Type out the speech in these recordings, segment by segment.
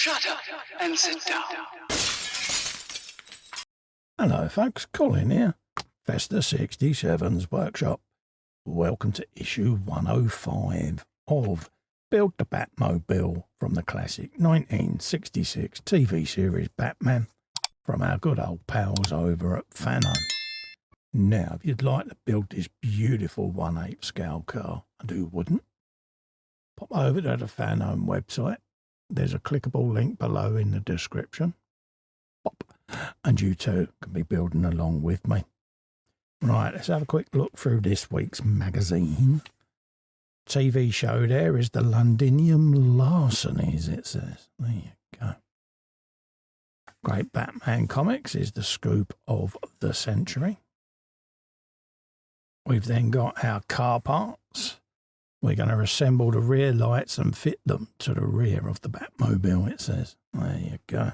Shut up and sit down. Hello folks, Colin here, Festa 67's workshop. Welcome to issue 105 of Build the Batmobile from the classic 1966 TV series Batman from our good old pals over at Fanhome. Now, if you'd like to build this beautiful 1/8 scale car, and who wouldn't, pop over to the Fanhome website. There's a clickable link below in the description. Pop, and you too can be building along with me. Right, let's have a quick look through this week's magazine. TV show there is the Londinium Larcenies, it says. There you go. Great Batman Comics is the scoop of the century. We've then got our car parts. We're going to assemble the rear lights and fit them to the rear of the Batmobile, it says. There you go.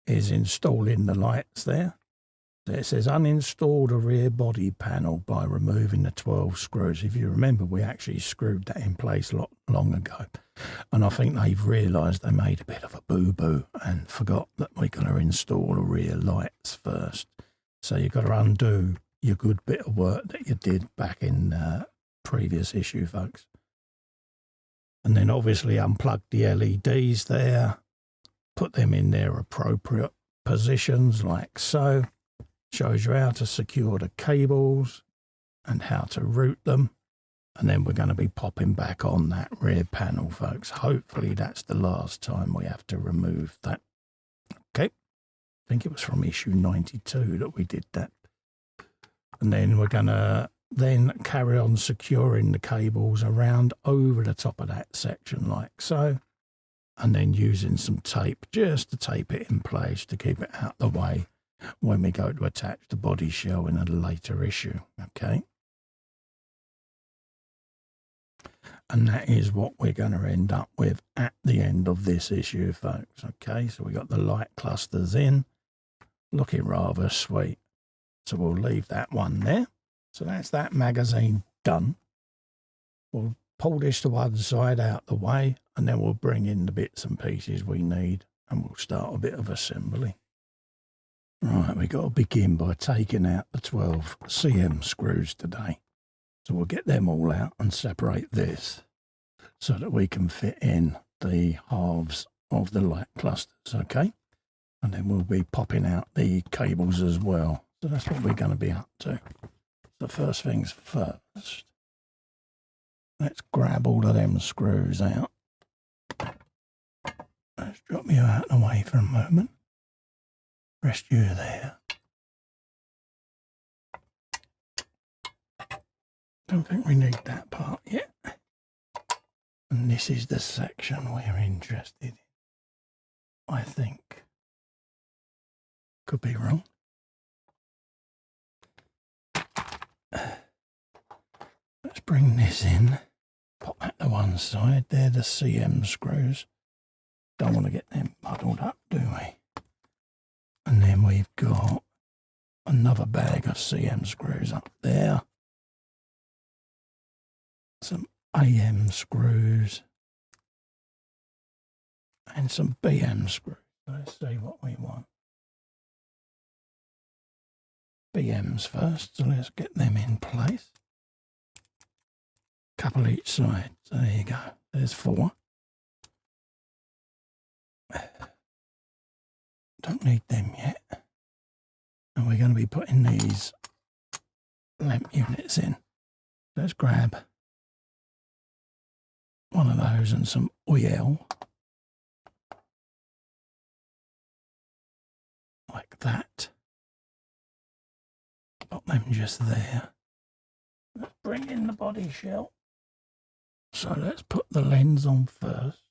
Is installing the lights there. It says uninstall the rear body panel by removing the 12 screws. If you remember, we actually screwed that in place long ago. And I think they've realised they made a bit of a boo-boo and forgot that we're going to install the rear lights first. So you've got to undo your good bit of work that you did back in previous issue, folks. And then obviously unplug the LEDs there, put them in their appropriate positions like so. Shows you how to secure the cables and how to route them. And then we're going to be popping back on that rear panel, folks. Hopefully that's the last time we have to remove that. Okay. I think it was from issue 92 that we did that. And then we're going to then carry on securing the cables around over the top of that section like so. And then using some tape just to tape it in place to keep it out of the way when we go to attach the body shell in a later issue. Okay. And that is what we're going to end up with at the end of this issue, folks. Okay, so we got the light clusters in, looking rather sweet. So we'll leave that one there. So that's that magazine done. We'll pull this to one side out the way, and then we'll bring in the bits and pieces we need, and we'll start a bit of assembly. Right, we've got to begin by taking out the 12 CM screws today. So we'll get them all out and separate this so that we can fit in the halves of the light clusters, okay? And then we'll be popping out the cables as well. So that's what we're going to be up to. So first things first, let's grab all of them screws out. Let's drop you out of the way for a moment. Rest you there. Don't think we need that part yet. And this is the section we're interested in, I think. Could be wrong. Let's bring this in. Pop that to one side. They're the CM screws. Don't want to get them muddled up, do we? And then we've got another bag of CM screws up there. Some AM screws. And some BM screws. Let's see what we want. BMs first, so let's get them in place. Couple each side. So there you go. There's 4. Don't need them yet. And we're going to be putting these lamp units in. Let's grab one of those and some oil. Like that. Got them just there. Let's bring in the body shell. So let's put the lens on first.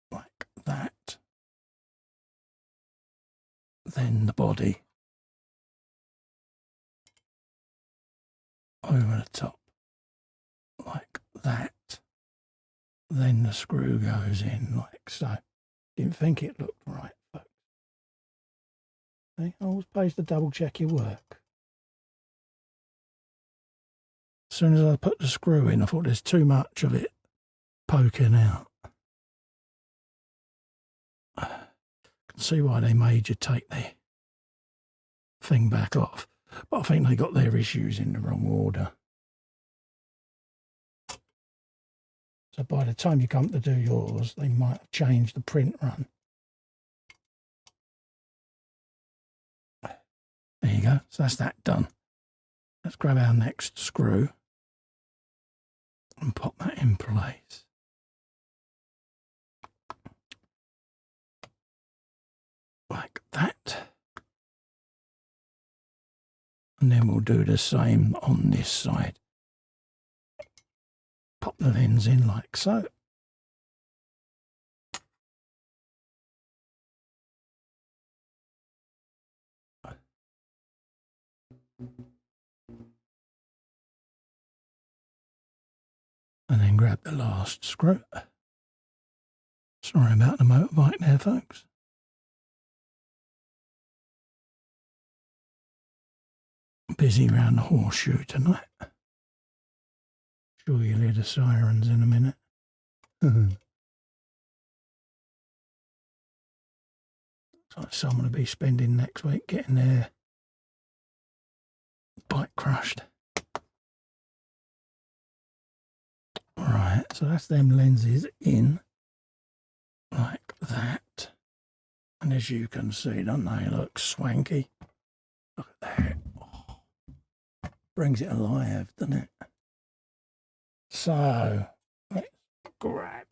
Like that. Then the body. Over the top. Like that. Then the screw goes in like so. Didn't think it looked right, folks. Always pays to double check your work. As soon as I put the screw in, I thought there's too much of it poking out. I can see why they made you take the thing back off, but I think they got their issues in the wrong order. So by the time you come to do yours, they might have changed the print run. There you go. So that's that done. Let's grab our next screw and pop that in place. Like that. And then we'll do the same on this side. Pop the lens in like so. And then grab the last screw. Sorry about the motorbike there, folks. Busy around the horseshoe tonight. Sure you'll hear the sirens in a minute. So someone will be spending next week getting their bike crushed. Right, so that's them lenses in like that. And as you can see, don't they look swanky? Look at that. Oh, brings it alive, doesn't it? So let's grab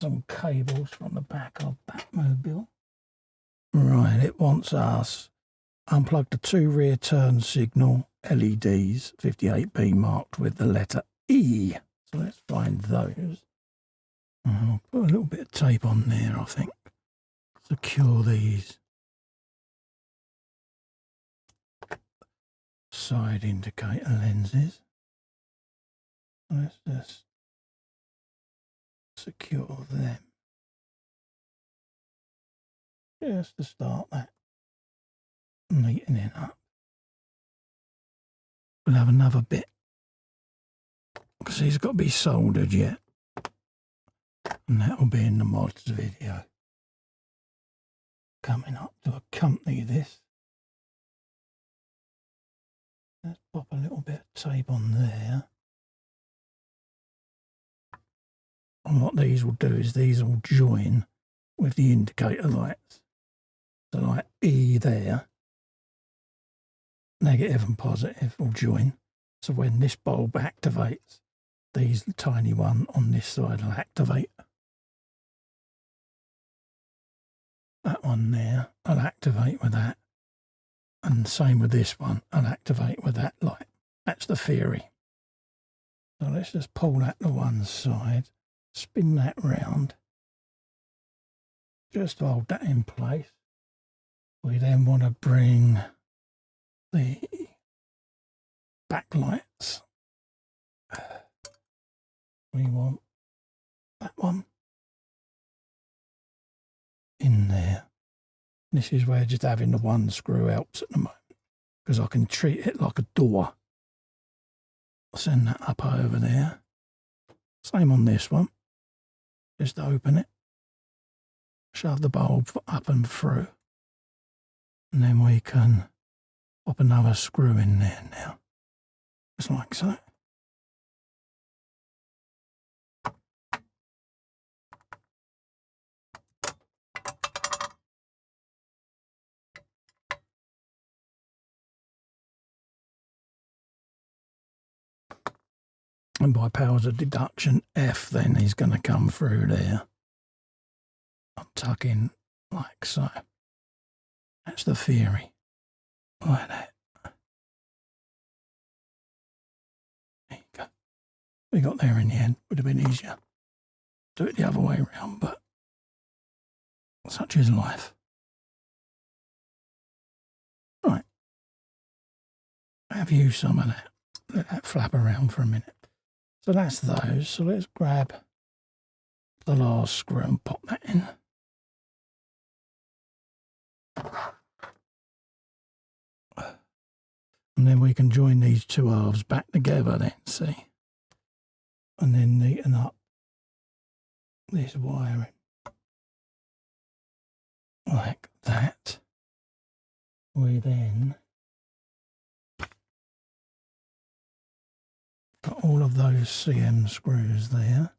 some cables from the back of Batmobile. Right, it wants us unplug the 2 rear turn signal LEDs, 58B marked with the letter E. So let's find those. I'll put a little bit of tape on there, I think. Secure these side indicator lenses. Let's just secure them. Just to start that neatening up. We'll have another bit because these have got to be soldered yet, and that will be in the mods video coming up to accompany this. Let's pop a little bit of tape on there. And what these will do is these will join with the indicator lights. So like E there, negative and positive will join. So when this bulb activates, these tiny one on this side will activate. That one there, I'll activate with that. And same with this one, I'll activate with that light. That's the theory. So let's just pull that to one side, spin that round, just hold that in place. We then want to bring the backlights. We want that one in there. This is where just having the one screw helps at the moment, because I can treat it like a door. I'll send that up over there. Same on this one. Just open it, shove the bulb up and through, and then we can pop another screw in there now, just like so. And by powers of deduction, F then is going to come through there. I'm tucking like so. That's the theory. Like that. There you go. We got there in the end. Would have been easier. Do it the other way around, but such is life. Right. Have you some of that. Let that flap around for a minute. So that's those. So let's grab the last screw and pop that in. And then we can join these two halves back together then, see? And then neaten up this wiring like that. We then got all of those CM screws there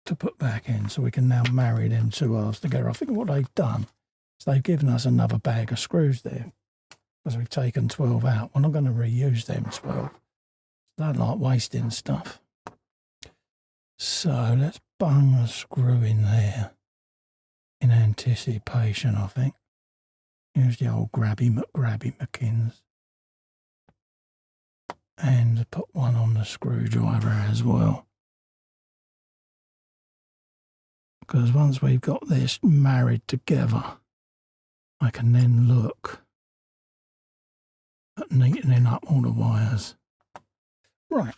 to put back in, so we can now marry them two halves together. I think what they've done is they've given us another bag of screws there, because we've taken 12 out. We're not going to reuse them 12. They don't like wasting stuff. So let's bung a screw in there in anticipation, I think. Here's the old grabby McKins. And put one on the screwdriver as well. Because once we've got this married together, I can then look at neatening up all the wires. Right.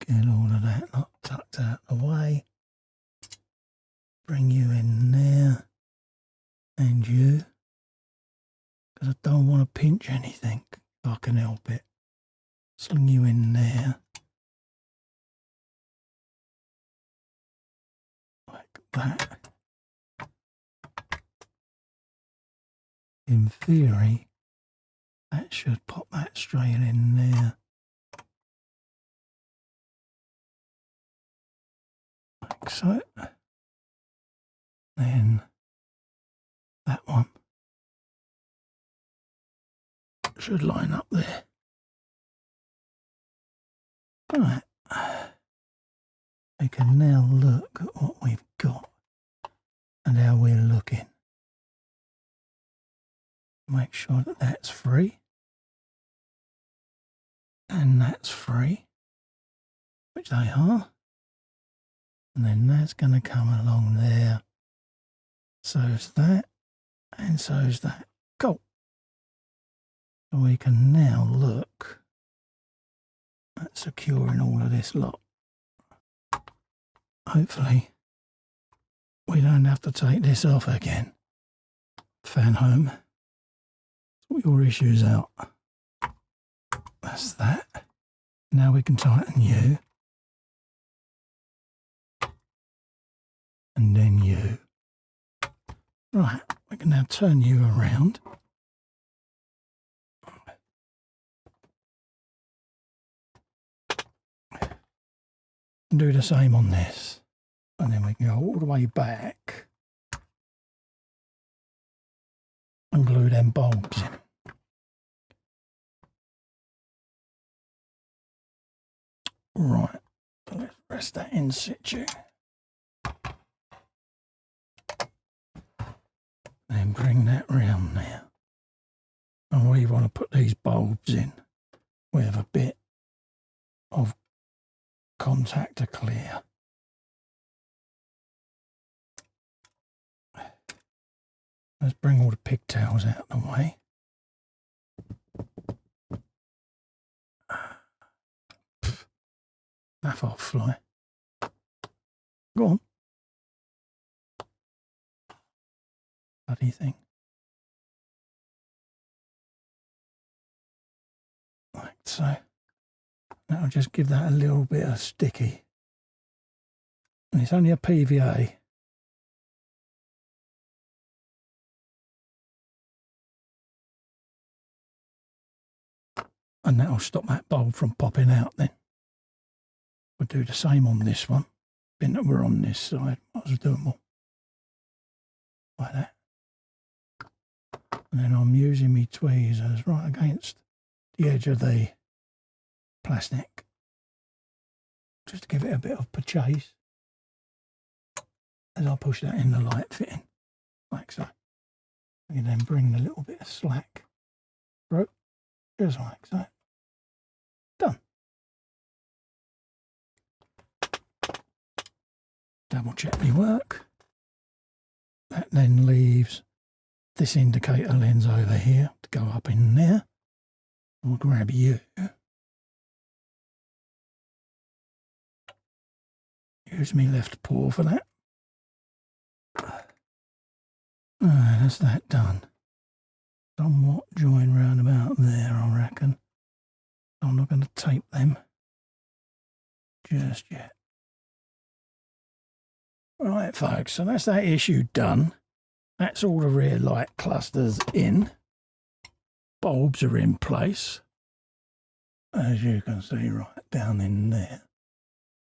Get all of that lot tucked out of the way. Bring you in there. And you. Because I don't want to pinch anything if I can help it. Sling you in there. Like that. In theory, that should pop that straight in there. Like so. Then that one should line up there. Right. We can now look at what we've got and how we're looking. Make sure that that's free. And that's free, which they are. And then that's going to come along there. So's that, and so's that. Cool. So we can now look at securing all of this lot. Hopefully, we don't have to take this off again. Fanhome. Sort your issues out. That's that. Now we can tighten you. And then you. Right, we can now turn you around. And do the same on this. And then we can go all the way back and glue them bulbs in. Right, so let's rest that in situ. Then bring that round now. And we want to put these bulbs in with a bit of contactor clear. Let's bring all the pigtails out of the way. Laugh off, fly. Go on. Bloody thing. Like so. Now I'll just give that a little bit of sticky. And it's only a PVA. And that'll stop that bulb from popping out then. We'll do the same on this one. Being that we're on this side, might as well do them all. Like that. And then I'm using my tweezers right against the edge of the plastic. Just to give it a bit of purchase. As I push that in the light fitting. Like so. You then bring the little bit of slack through. Just like so. Done. Double check my work. That then leaves this indicator lens over here to go up in there. We'll grab you. Use me left paw for that. Alright, that's that done. Somewhat join round about there, I reckon. I'm not going to tape them just yet. Right, folks, so that's that issue done. That's all the rear light clusters in. Bulbs are in place, as you can see right down in there.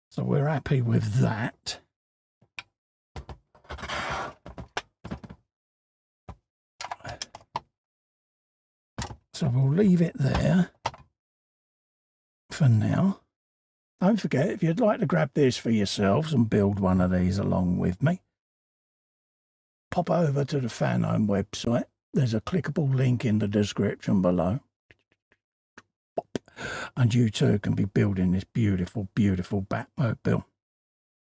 So we're happy with that. So we'll leave it there for now. Don't forget, if you'd like to grab this for yourselves and build one of these along with me, pop over to the Fanhome website. There's a clickable link in the description below. And you too can be building this beautiful, beautiful Batmobile.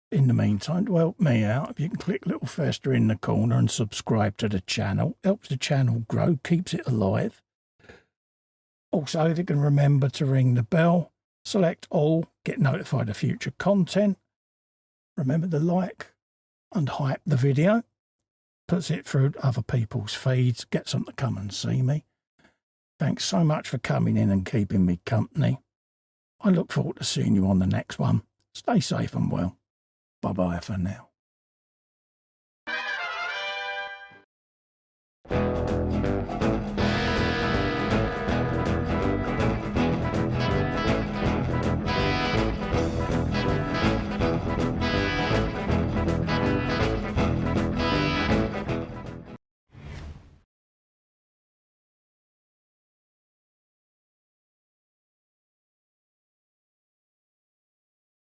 In the meantime, to help me out, if you can click little fester in the corner and subscribe to the channel. Helps the channel grow, keeps it alive. Also, if you can remember to ring the bell, select all, get notified of future content. Remember to like and hype the video. Puts it through other people's feeds, gets them to come and see me. Thanks so much for coming in and keeping me company. I look forward to seeing you on the next one. Stay safe and well. Bye-bye for now.